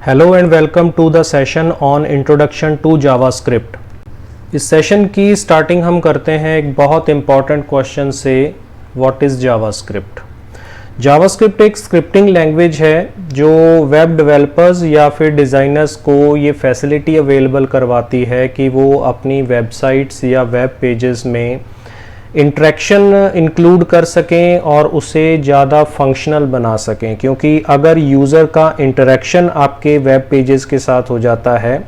Hello and welcome to the session on introduction to JavaScript. इस session की starting हम करते हैं एक बहुत इंपॉर्टेंट क्वेश्चन से, व्हाट इज़ जावास्क्रिप्ट। जावास्क्रिप्ट एक स्क्रिप्टिंग लैंग्वेज है जो वेब डेवलपर्स या फिर डिज़ाइनर्स को ये फैसिलिटी अवेलेबल करवाती है कि वो अपनी वेबसाइट्स या वेब पेजेस में इंटरेक्शन इंक्लूड कर सकें और उसे ज़्यादा फंक्शनल बना सकें, क्योंकि अगर यूज़र का इंटरेक्शन आपके वेब पेजेस के साथ हो जाता है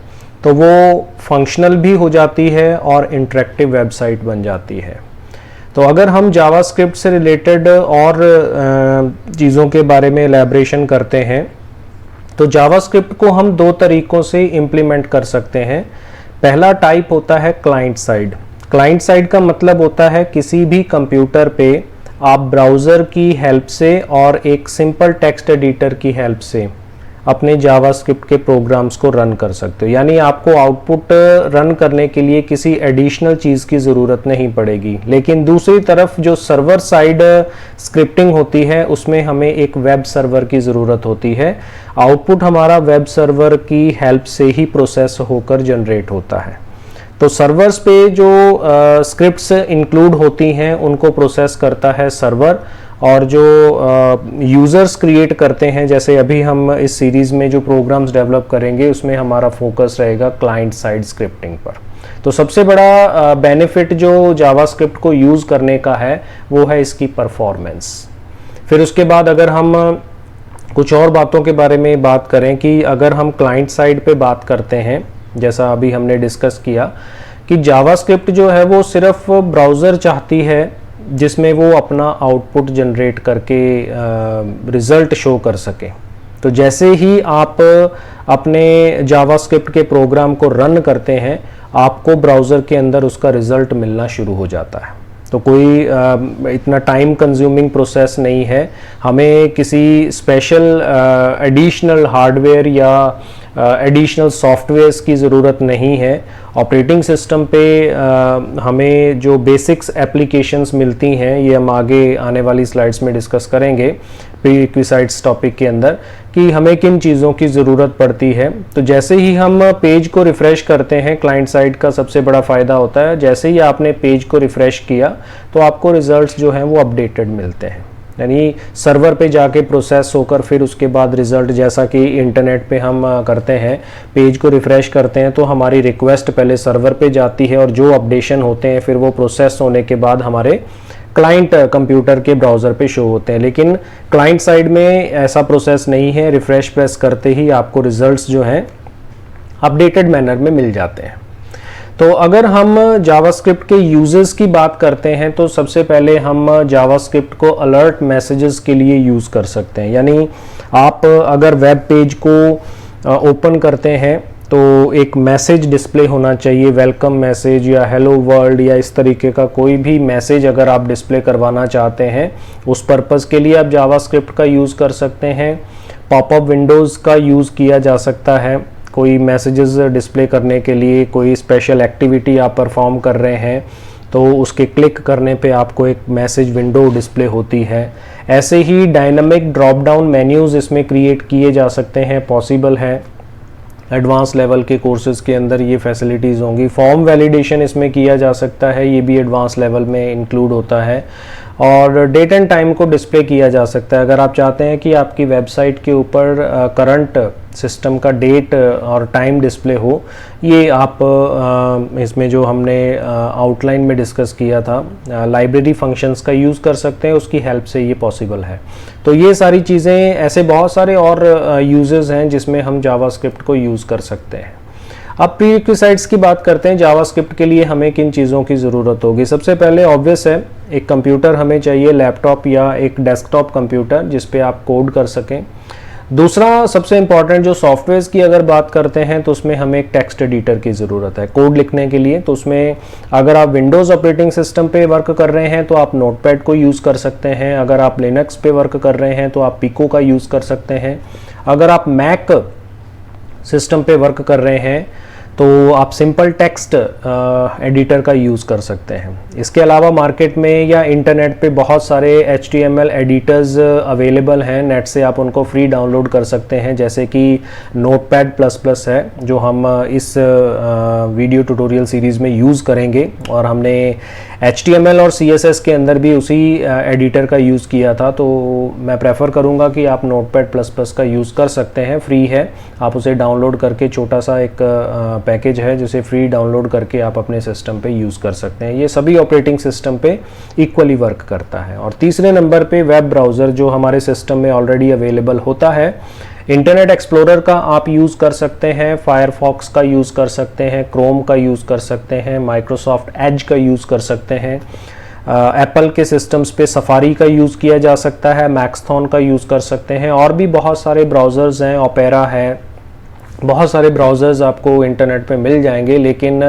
तो वो फंक्शनल भी हो जाती है और इंटरेक्टिव वेबसाइट बन जाती है। तो अगर हम जावास्क्रिप्ट से रिलेटेड और चीज़ों के बारे में एलैबोरेशन करते हैं तो जावास्क्रिप्ट को हम दो तरीक़ों से इम्प्लीमेंट कर सकते हैं। पहला टाइप होता है क्लाइंट साइड। क्लाइंट साइड का मतलब होता है किसी भी कंप्यूटर पे आप ब्राउज़र की हेल्प से और एक सिंपल टेक्स्ट एडिटर की हेल्प से अपने जावास्क्रिप्ट के प्रोग्राम्स को रन कर सकते हो। यानी आपको आउटपुट रन करने के लिए किसी एडिशनल चीज़ की ज़रूरत नहीं पड़ेगी। लेकिन दूसरी तरफ जो सर्वर साइड स्क्रिप्टिंग होती है उसमें हमें एक वेब सर्वर की ज़रूरत होती है। आउटपुट हमारा वेब सर्वर की हेल्प से ही प्रोसेस होकर जनरेट होता है। तो सर्वर्स पे जो स्क्रिप्ट्स इंक्लूड होती हैं उनको प्रोसेस करता है सर्वर, और जो यूज़र्स क्रिएट करते हैं, जैसे अभी हम इस सीरीज़ में जो प्रोग्राम्स डेवलप करेंगे उसमें हमारा फोकस रहेगा क्लाइंट साइड स्क्रिप्टिंग पर। तो सबसे बड़ा बेनिफिट जो जावास्क्रिप्ट को यूज़ करने का है वो है इसकी परफॉर्मेंस। फिर उसके बाद अगर हम कुछ और बातों के बारे में बात करें कि अगर हम क्लाइंट साइड पे बात करते हैं, जैसा अभी हमने डिस्कस किया कि जावास्क्रिप्ट जो है वो सिर्फ ब्राउज़र चाहती है जिसमें वो अपना आउटपुट जनरेट करके रिज़ल्ट शो कर सके। तो जैसे ही आप अपने जावास्क्रिप्ट के प्रोग्राम को रन करते हैं आपको ब्राउज़र के अंदर उसका रिज़ल्ट मिलना शुरू हो जाता है। तो कोई इतना टाइम कंज्यूमिंग प्रोसेस नहीं है, हमें किसी स्पेशल एडिशनल हार्डवेयर या एडिशनल सॉफ्टवेयर्स की ज़रूरत नहीं है। ऑपरेटिंग सिस्टम पे हमें जो बेसिक्स एप्लीकेशंस मिलती हैं ये हम आगे आने वाली स्लाइड्स में डिस्कस करेंगे प्रीरिक्विजिट्स टॉपिक के अंदर कि हमें किन चीज़ों की ज़रूरत पड़ती है। तो जैसे ही हम पेज को रिफ़्रेश करते हैं, क्लाइंट साइड का सबसे बड़ा फ़ायदा होता है जैसे ही आपने पेज को रिफ़्रेश किया तो आपको रिज़ल्ट्स जो हैं वो अपडेटेड मिलते हैं। यानी सर्वर पे जाके प्रोसेस होकर फिर उसके बाद रिज़ल्ट, जैसा कि इंटरनेट पे हम करते हैं, पेज को रिफ़्रेश करते हैं तो हमारी रिक्वेस्ट पहले सर्वर पे जाती है और जो अपडेशन होते हैं फिर वो प्रोसेस होने के बाद हमारे क्लाइंट कंप्यूटर के ब्राउज़र पे शो होते हैं। लेकिन क्लाइंट साइड में ऐसा प्रोसेस नहीं है, रिफ़्रेश प्रेस करते ही आपको रिज़ल्ट्स जो हैं अपडेटेड मैनर में मिल जाते हैं। तो अगर हम जावास्क्रिप्ट के यूजेस की बात करते हैं तो सबसे पहले हम जावास्क्रिप्ट को अलर्ट मैसेजेस के लिए यूज़ कर सकते हैं। यानी आप अगर वेब पेज को ओपन करते हैं तो एक मैसेज डिस्प्ले होना चाहिए, वेलकम मैसेज या हेलो वर्ल्ड या इस तरीके का कोई भी मैसेज अगर आप डिस्प्ले करवाना चाहते हैं उस पर्पज़ के लिए आप जावास्क्रिप्ट का यूज़ कर सकते हैं। पॉपअप विंडोज़ का यूज़ किया जा सकता है, कोई मैसेजेस डिस्प्ले करने के लिए, कोई स्पेशल एक्टिविटी आप परफॉर्म कर रहे हैं तो उसके क्लिक करने पे आपको एक मैसेज विंडो डिस्प्ले होती है। ऐसे ही डायनामिक ड्रॉप डाउन मेन्यूज़ इसमें क्रिएट किए जा सकते हैं, पॉसिबल है। एडवांस लेवल के कोर्सेज़ के अंदर ये फैसिलिटीज़ होंगी। फॉर्म वैलिडेशन इसमें किया जा सकता है, ये भी एडवांस लेवल में इंक्लूड होता है। और डेट एंड टाइम को डिस्प्ले किया जा सकता है। अगर आप चाहते हैं कि आपकी वेबसाइट के ऊपर करंट सिस्टम का डेट और टाइम डिस्प्ले हो, ये आप इसमें जो हमने आउटलाइन में डिस्कस किया था लाइब्रेरी फंक्शंस का यूज़ कर सकते हैं, उसकी हेल्प से ये पॉसिबल है। तो ये सारी चीज़ें, ऐसे बहुत सारे और यूजेस हैं जिसमें हम जावास्क्रिप्ट को यूज़ कर सकते हैं। अब प्रीरिक्विजिट्स की बात करते हैं, जावास्क्रिप्ट के लिए हमें किन चीज़ों की ज़रूरत होगी। सबसे पहले ऑब्वियस है, एक कंप्यूटर हमें चाहिए, लैपटॉप या एक डेस्कटॉप कंप्यूटर जिस पे आप कोड कर सकें। दूसरा सबसे इम्पॉर्टेंट जो सॉफ्टवेयर्स की अगर बात करते हैं तो उसमें हमें एक टेक्स्ट एडिटर की ज़रूरत है कोड लिखने के लिए। तो उसमें अगर आप विंडोज़ ऑपरेटिंग सिस्टम पे वर्क कर रहे हैं तो आप नोटपैड को यूज़ कर सकते हैं। अगर आप लिनक्स पे वर्क कर रहे हैं तो आप पिको का यूज़ कर सकते हैं। अगर आप मैक सिस्टम पे वर्क कर रहे हैं तो आप सिंपल टेक्स्ट एडिटर का यूज़ कर सकते हैं। इसके अलावा मार्केट में या इंटरनेट पे बहुत सारे HTML एडिटर्स अवेलेबल हैं, नेट से आप उनको फ्री डाउनलोड कर सकते हैं, जैसे कि Notepad++ है जो हम इस वीडियो ट्यूटोरियल सीरीज़ में यूज़ करेंगे, और हमने HTML और CSS के अंदर भी उसी एडिटर का यूज़ किया था। तो मैं प्रेफर करूँगा कि आप Notepad++ का यूज़ कर सकते हैं, फ्री है, आप उसे डाउनलोड करके, छोटा सा एक पैकेज है जिसे फ्री डाउनलोड करके आप अपने सिस्टम पे यूज़ कर सकते हैं। ये सभी ऑपरेटिंग सिस्टम पे इक्वली वर्क करता है। और तीसरे नंबर पे वेब ब्राउज़र जो हमारे सिस्टम में ऑलरेडी अवेलेबल होता है। इंटरनेट एक्सप्लोरर का आप यूज़ कर सकते हैं, फायरफॉक्स का यूज़ कर सकते हैं, क्रोम का यूज़ कर सकते हैं, माइक्रोसॉफ्ट एज का यूज़ कर सकते हैं, एप्पल के सिस्टम्स पे सफारी का यूज़ किया जा सकता है, मैक्सथॉन का यूज़ कर सकते हैं, और भी बहुत सारे ब्राउज़र्स हैं, ओपेरा है, बहुत सारे ब्राउज़र्स आपको इंटरनेट पे मिल जाएंगे। लेकिन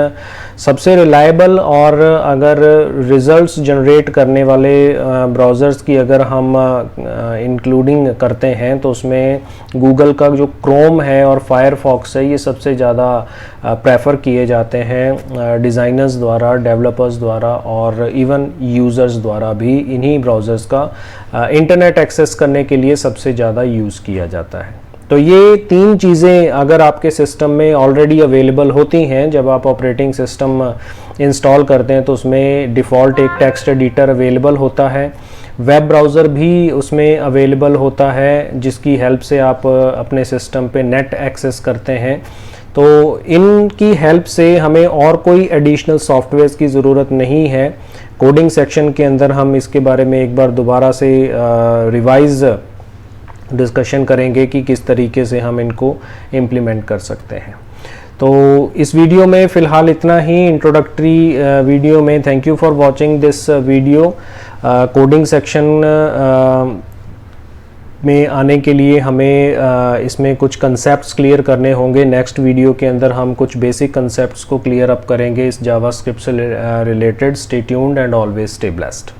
सबसे रिलायबल और अगर रिज़ल्ट्स जनरेट करने वाले ब्राउज़र्स की अगर हम इंक्लूडिंग करते हैं तो उसमें गूगल का जो क्रोम है और फायरफॉक्स है, ये सबसे ज़्यादा प्रेफर किए जाते हैं डिज़ाइनर्स द्वारा, डेवलपर्स द्वारा, और इवन यूज़र्स द्वारा भी। इन्हीं ब्राउज़र्स का इंटरनेट एक्सेस करने के लिए सबसे ज़्यादा यूज़ किया जाता है। तो ये तीन चीज़ें अगर आपके सिस्टम में ऑलरेडी अवेलेबल होती हैं, जब आप ऑपरेटिंग सिस्टम इंस्टॉल करते हैं तो उसमें डिफ़ॉल्ट एक टेक्स्ट एडिटर अवेलेबल होता है, वेब ब्राउज़र भी उसमें अवेलेबल होता है जिसकी हेल्प से आप अपने सिस्टम पे नेट एक्सेस करते हैं। तो इनकी हेल्प से हमें और कोई एडिशनल सॉफ्टवेयर की ज़रूरत नहीं है। कोडिंग सेक्शन के अंदर हम इसके बारे में एक बार दोबारा से रिवाइज़ डिस्कशन करेंगे कि किस तरीके से हम इनको इम्प्लीमेंट कर सकते हैं। तो इस वीडियो में फ़िलहाल इतना ही इंट्रोडक्टरी वीडियो में। Thank you for watching this video. Coding section में आने के लिए हमें इसमें कुछ कंसेप्ट्स क्लियर करने होंगे। नेक्स्ट वीडियो के अंदर हम कुछ बेसिक कंसेप्ट्स को क्लियर अप करेंगे इस जावास्क्रिप्ट से related. Stay tuned and always stay blessed.